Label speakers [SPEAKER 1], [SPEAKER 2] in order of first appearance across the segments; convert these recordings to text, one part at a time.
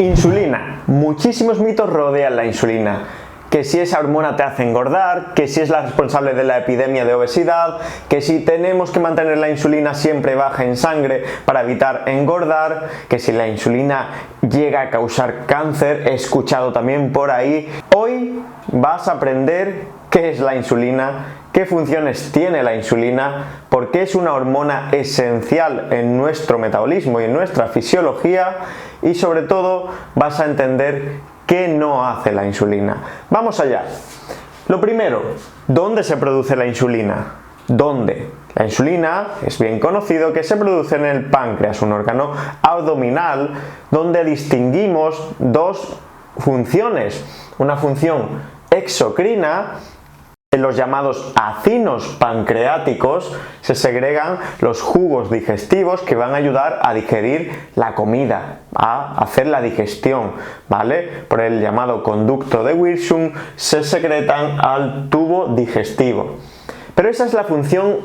[SPEAKER 1] Insulina. Muchísimos mitos rodean la insulina. Que si esa hormona te hace engordar, que si es la responsable de la epidemia de obesidad, que si tenemos que mantener la insulina siempre baja en sangre para evitar engordar, que si la insulina llega a causar cáncer, he escuchado también por ahí. Hoy vas a aprender qué es la insulina, qué funciones tiene la insulina, por qué es una hormona esencial en nuestro metabolismo y en nuestra fisiología y sobre todo vas a entender ¿qué no hace la insulina? Vamos allá. Lo primero, ¿dónde se produce la insulina? ¿Dónde? La insulina es bien conocido que se produce en el páncreas, un órgano abdominal donde distinguimos dos funciones. Una función exocrina. En los llamados acinos pancreáticos se segregan los jugos digestivos que van a ayudar a digerir la comida, a hacer la digestión, ¿vale? Por el llamado conducto de Wirsung se secretan al tubo digestivo. Pero esa es la función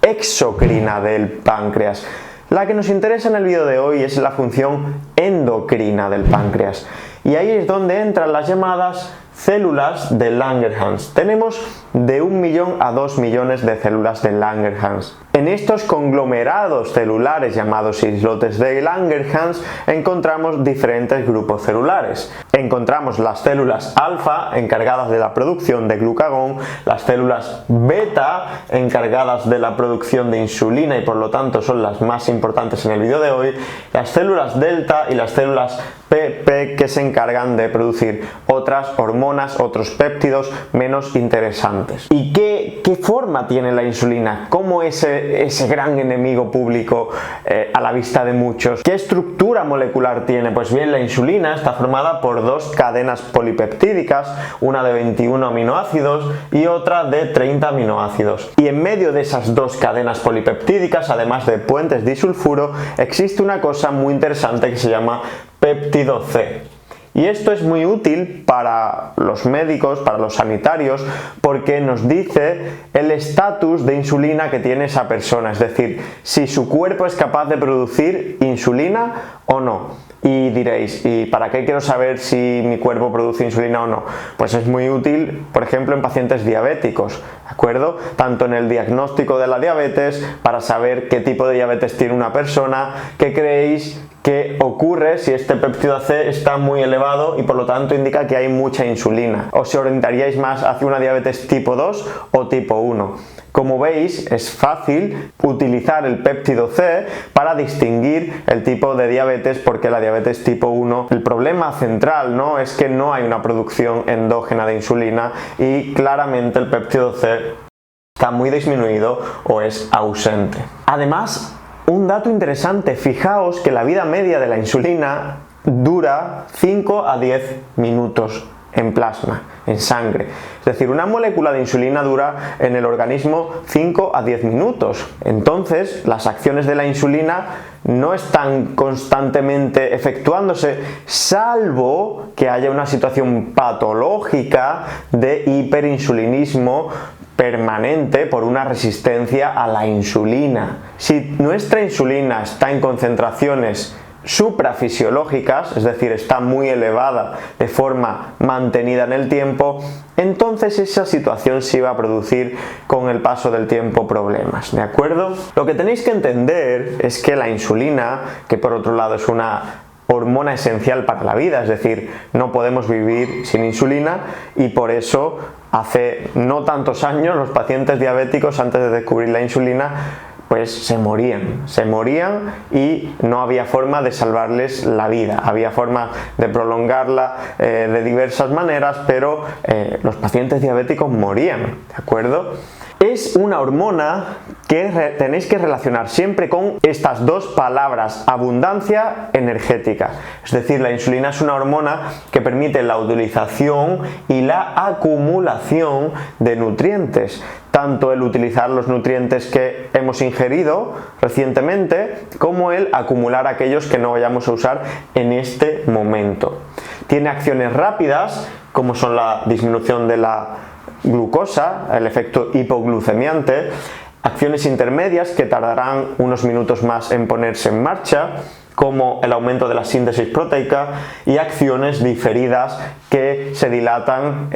[SPEAKER 1] exocrina del páncreas. La que nos interesa en el vídeo de hoy es la función endocrina del páncreas. Y ahí es donde entran las llamadas células de Langerhans. Tenemos de 1 millón a 2 millones de células de Langerhans. En estos conglomerados celulares llamados islotes de Langerhans encontramos diferentes grupos celulares. Encontramos las células alfa encargadas de la producción de glucagón, las células beta encargadas de la producción de insulina y por lo tanto son las más importantes en el vídeo de hoy, las células delta y las células PP que se encargan de producir otras hormonas, otros péptidos menos interesantes. ¿Y qué forma tiene la insulina? ¿Cómo es ese gran enemigo público a la vista de muchos? ¿Qué estructura molecular tiene? Pues bien, la insulina está formada por dos cadenas polipeptídicas, una de 21 aminoácidos y otra de 30 aminoácidos. Y en medio de esas dos cadenas polipeptídicas, además de puentes disulfuro, existe una cosa muy interesante que se llama péptido C. Y esto es muy útil para los médicos, para los sanitarios, porque nos dice el estatus de insulina que tiene esa persona, es decir, si su cuerpo es capaz de producir insulina o no. Y diréis, ¿y para qué quiero saber si mi cuerpo produce insulina o no? Pues es muy útil, por ejemplo, en pacientes diabéticos, ¿de acuerdo? Tanto en el diagnóstico de la diabetes, para saber qué tipo de diabetes tiene una persona, qué creéis que ocurre si este péptido C está muy elevado y por lo tanto indica que hay mucha insulina. ¿Os orientaríais más hacia una diabetes tipo 2 o tipo 1? Como veis, es fácil utilizar el péptido C para distinguir el tipo de diabetes, porque la diabetes tipo 1, el problema central, ¿no?, es que no hay una producción endógena de insulina y claramente el péptido C está muy disminuido o es ausente. Además, un dato interesante, fijaos que la vida media de la insulina dura 5 a 10 minutos en plasma, en sangre. Es decir, una molécula de insulina dura en el organismo 5 a 10 minutos. Entonces, las acciones de la insulina no están constantemente efectuándose, salvo que haya una situación patológica de hiperinsulinismo permanente por una resistencia a la insulina. Si nuestra insulina está en concentraciones suprafisiológicas, es decir, está muy elevada de forma mantenida en el tiempo, entonces esa situación sí va a producir con el paso del tiempo problemas, ¿de acuerdo? Lo que tenéis que entender es que la insulina, que por otro lado es una hormona esencial para la vida, es decir, no podemos vivir sin insulina y por eso hace no tantos años los pacientes diabéticos, antes de descubrir la insulina, pues se morían y no había forma de salvarles la vida. Había forma de prolongarla de diversas maneras, pero los pacientes diabéticos morían, ¿de acuerdo? Es una hormona que tenéis que relacionar siempre con estas dos palabras, abundancia energética. Es decir, la insulina es una hormona que permite la utilización y la acumulación de nutrientes. Tanto el utilizar los nutrientes que hemos ingerido recientemente, como el acumular aquellos que no vayamos a usar en este momento. Tiene acciones rápidas, como son la disminución de la glucosa, el efecto hipoglucemiante, acciones intermedias que tardarán unos minutos más en ponerse en marcha, como el aumento de la síntesis proteica, y acciones diferidas que se dilatan,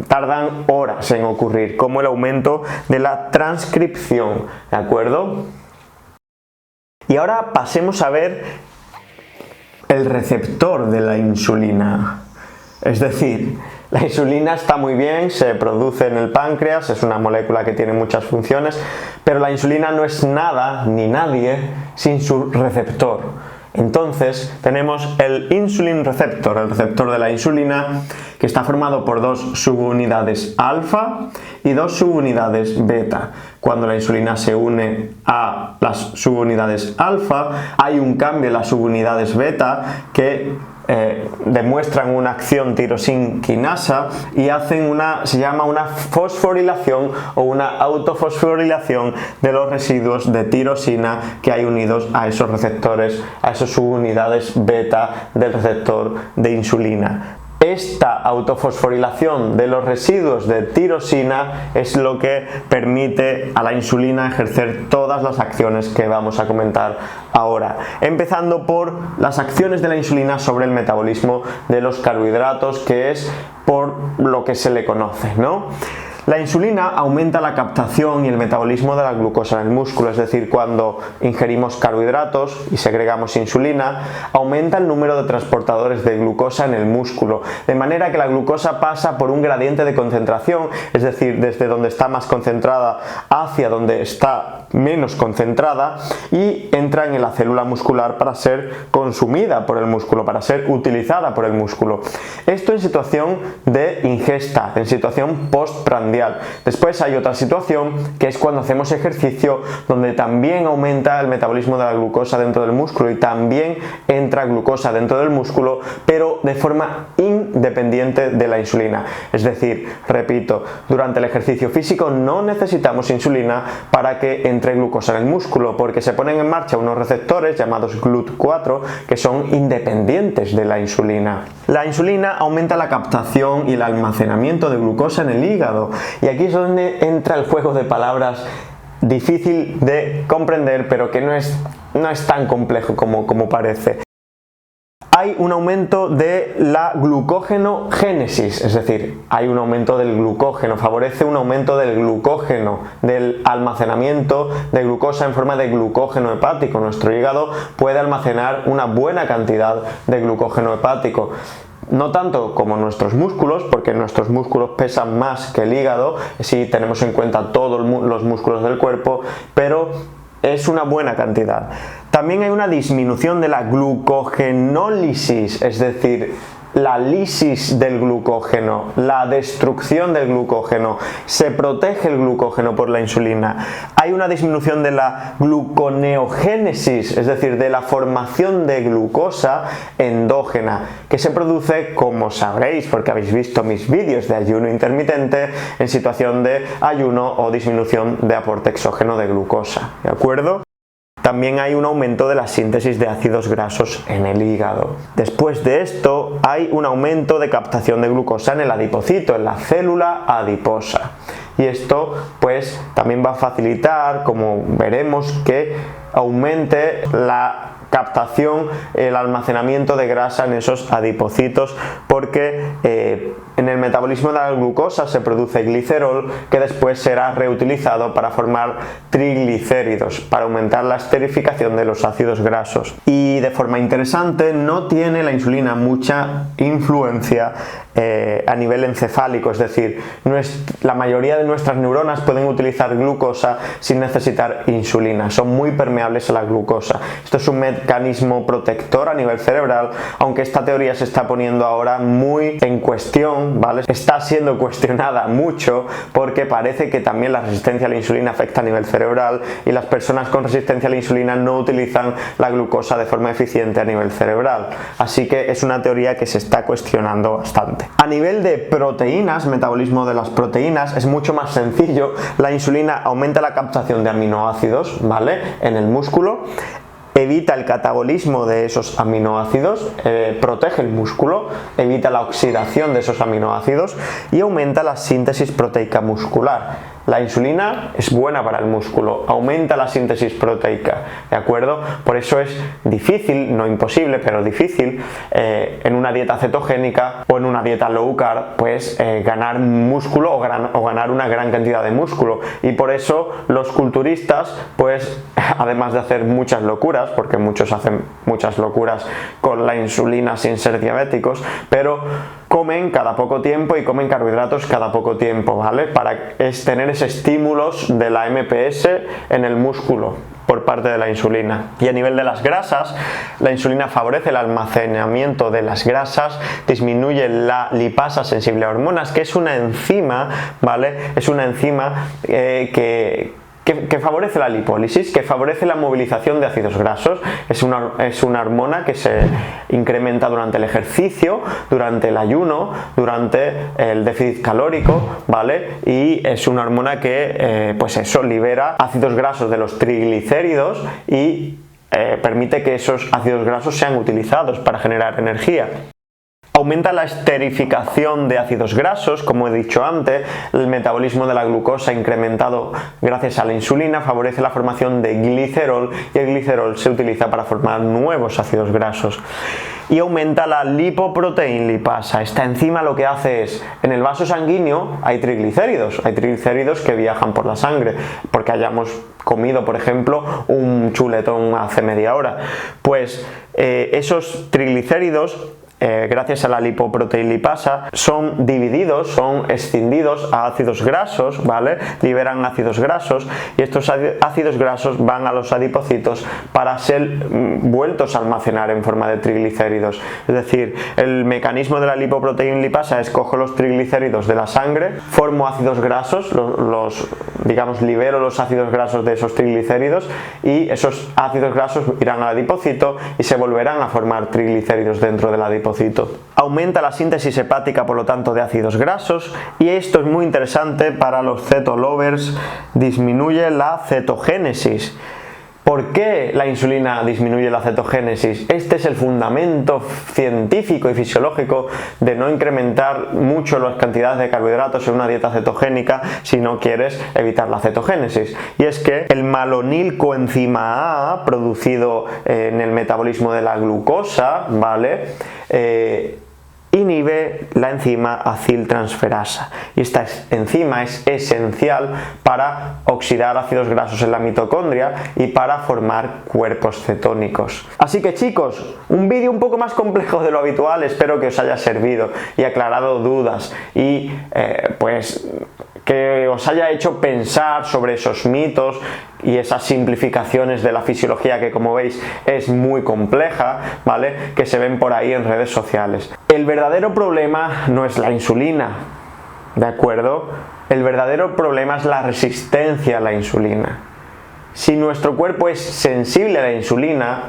[SPEAKER 1] tardan horas en ocurrir, como el aumento de la transcripción, ¿de acuerdo? Y ahora pasemos a ver el receptor de la insulina. Es decir, la insulina está muy bien, se produce en el páncreas, es una molécula que tiene muchas funciones, pero la insulina no es nada ni nadie sin su receptor. Entonces tenemos el insulin receptor, el receptor de la insulina, que está formado por dos subunidades alfa y dos subunidades beta. Cuando la insulina se une a las subunidades alfa, hay un cambio en las subunidades beta que demuestran una acción tirosinquinasa y hacen se llama una fosforilación o una autofosforilación de los residuos de tirosina que hay unidos a esos receptores, a esas subunidades beta del receptor de insulina. Esta autofosforilación de los residuos de tirosina es lo que permite a la insulina ejercer todas las acciones que vamos a comentar ahora, empezando por las acciones de la insulina sobre el metabolismo de los carbohidratos, que es por lo que se le conoce, ¿no? La insulina aumenta la captación y el metabolismo de la glucosa en el músculo, es decir, cuando ingerimos carbohidratos y segregamos insulina, aumenta el número de transportadores de glucosa en el músculo, de manera que la glucosa pasa por un gradiente de concentración, es decir, desde donde está más concentrada hacia donde está menos concentrada, y entra en la célula muscular para ser consumida por el músculo, para ser utilizada por el músculo. Esto en situación de ingesta, en situación postprandial. Después hay otra situación, que es cuando hacemos ejercicio, donde también aumenta el metabolismo de la glucosa dentro del músculo y también entra glucosa dentro del músculo, pero de forma independiente de la insulina. Es decir, repito, durante el ejercicio físico no necesitamos insulina para que entre glucosa en el músculo, porque se ponen en marcha unos receptores llamados GLUT4 que son independientes de la insulina. La insulina aumenta la captación y el almacenamiento de glucosa en el hígado, y aquí es donde entra el juego de palabras difícil de comprender, pero que no es tan complejo como parece. Hay un aumento de la glucógenogénesis, es decir, hay un aumento del glucógeno, favorece un aumento del glucógeno, del almacenamiento de glucosa en forma de glucógeno hepático. Nuestro hígado puede almacenar una buena cantidad de glucógeno hepático. No tanto como nuestros músculos, porque nuestros músculos pesan más que el hígado, si tenemos en cuenta todos los músculos del cuerpo, pero es una buena cantidad. También hay una disminución de la glucogenólisis, es decir, la lisis del glucógeno, la destrucción del glucógeno. Se protege el glucógeno por la insulina. Hay una disminución de la gluconeogénesis, es decir, de la formación de glucosa endógena, que se produce, como sabréis, porque habéis visto mis vídeos de ayuno intermitente, en situación de ayuno o disminución de aporte exógeno de glucosa, ¿de acuerdo? También hay un aumento de la síntesis de ácidos grasos en el hígado. Después de esto hay un aumento de captación de glucosa en el adipocito, en la célula adiposa. Y esto pues también va a facilitar, como veremos, que aumente la captación, el almacenamiento de grasa en esos adipocitos, porque en el metabolismo de la glucosa se produce glicerol, que después será reutilizado para formar triglicéridos, para aumentar la esterificación de los ácidos grasos. Y de forma interesante, no tiene la insulina mucha influencia a nivel encefálico, es decir, la mayoría de nuestras neuronas pueden utilizar glucosa sin necesitar insulina, son muy permeables a la glucosa. Esto es un mecanismo protector a nivel cerebral, aunque esta teoría se está poniendo ahora muy en cuestión, ¿vale? Está siendo cuestionada mucho, porque parece que también la resistencia a la insulina afecta a nivel cerebral, y las personas con resistencia a la insulina no utilizan la glucosa de forma eficiente a nivel cerebral. Así que es una teoría que se está cuestionando bastante. A nivel de proteínas, metabolismo de las proteínas, es mucho más sencillo. La insulina aumenta la captación de aminoácidos, ¿vale?, en el músculo, evita el catabolismo de esos aminoácidos, protege el músculo, evita la oxidación de esos aminoácidos y aumenta la síntesis proteica muscular. La insulina es buena para el músculo, aumenta la síntesis proteica, ¿de acuerdo? Por eso es difícil, no imposible, pero difícil, en una dieta cetogénica o en una dieta low carb, pues ganar músculo o ganar una gran cantidad de músculo. Y por eso los culturistas, pues además de hacer muchas locuras, porque muchos hacen muchas locuras con la insulina sin ser diabéticos, pero comen cada poco tiempo y comen carbohidratos cada poco tiempo, ¿vale? Para tener ese estímulos de la MPS en el músculo por parte de la insulina. Y a nivel de las grasas, la insulina favorece el almacenamiento de las grasas, disminuye la lipasa sensible a hormonas, que es una enzima, ¿vale? Es una enzima que favorece la lipólisis, que favorece la movilización de ácidos grasos. Es una hormona que se incrementa durante el ejercicio, durante el ayuno, durante el déficit calórico, ¿vale? Y es una hormona que, pues eso, libera ácidos grasos de los triglicéridos y permite que esos ácidos grasos sean utilizados para generar energía. Aumenta la esterificación de ácidos grasos, como he dicho antes, el metabolismo de la glucosa incrementado gracias a la insulina favorece la formación de glicerol y el glicerol se utiliza para formar nuevos ácidos grasos. Y aumenta la lipoproteína lipasa. Esta enzima lo que hace es, en el vaso sanguíneo hay triglicéridos que viajan por la sangre, porque hayamos comido, por ejemplo, un chuletón hace media hora. Pues esos triglicéridos, gracias a la lipoproteína lipasa, son divididos, son escindidos a ácidos grasos, ¿vale? Liberan ácidos grasos y estos ácidos grasos van a los adipocitos para ser vueltos a almacenar en forma de triglicéridos. Es decir, el mecanismo de la lipoproteína lipasa es: cojo los triglicéridos de la sangre, formo ácidos grasos, digamos, libero los ácidos grasos de esos triglicéridos y esos ácidos grasos irán al adipocito y se volverán a formar triglicéridos dentro del adipocito. Aumenta la síntesis hepática, por lo tanto, de ácidos grasos, y esto es muy interesante para los ceto lovers, disminuye la cetogénesis. ¿Por qué la insulina disminuye la cetogénesis? Este es el fundamento científico y fisiológico de no incrementar mucho las cantidades de carbohidratos en una dieta cetogénica si no quieres evitar la cetogénesis. Y es que el malonilcoenzima A, producido en el metabolismo de la glucosa, ¿vale? Inhibe la enzima aciltransferasa, y esta enzima es esencial para oxidar ácidos grasos en la mitocondria y para formar cuerpos cetónicos. Así que, chicos, un vídeo un poco más complejo de lo habitual, espero que os haya servido y aclarado dudas y pues que os haya hecho pensar sobre esos mitos y esas simplificaciones de la fisiología que, como veis, es muy compleja, ¿vale? Que se ven por ahí en redes sociales. El verdadero problema no es la insulina, ¿de acuerdo? El verdadero problema es la resistencia a la insulina. Si nuestro cuerpo es sensible a la insulina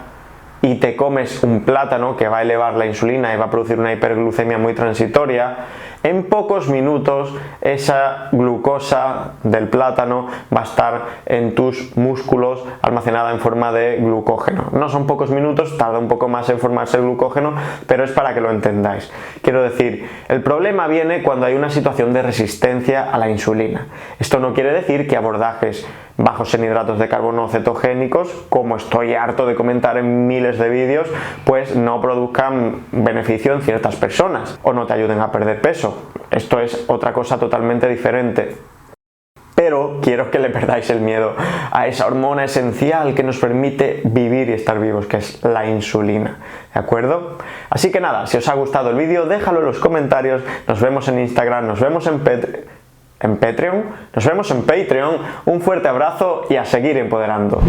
[SPEAKER 1] y te comes un plátano que va a elevar la insulina y va a producir una hiperglucemia muy transitoria, en pocos minutos esa glucosa del plátano va a estar en tus músculos almacenada en forma de glucógeno. No son pocos minutos, tarda un poco más en formarse el glucógeno, pero es para que lo entendáis. Quiero decir, el problema viene cuando hay una situación de resistencia a la insulina. Esto no quiere decir que abordajes bajos en hidratos de carbono cetogénicos, como estoy harto de comentar en miles de vídeos, pues no produzcan beneficio en ciertas personas o no te ayuden a perder peso. Esto es otra cosa totalmente diferente. Pero quiero que le perdáis el miedo a esa hormona esencial que nos permite vivir y estar vivos, que es la insulina, ¿de acuerdo? Así que nada, si os ha gustado el vídeo, déjalo en los comentarios, nos vemos en Instagram, nos vemos en Patreon, un fuerte abrazo y a seguir empoderando.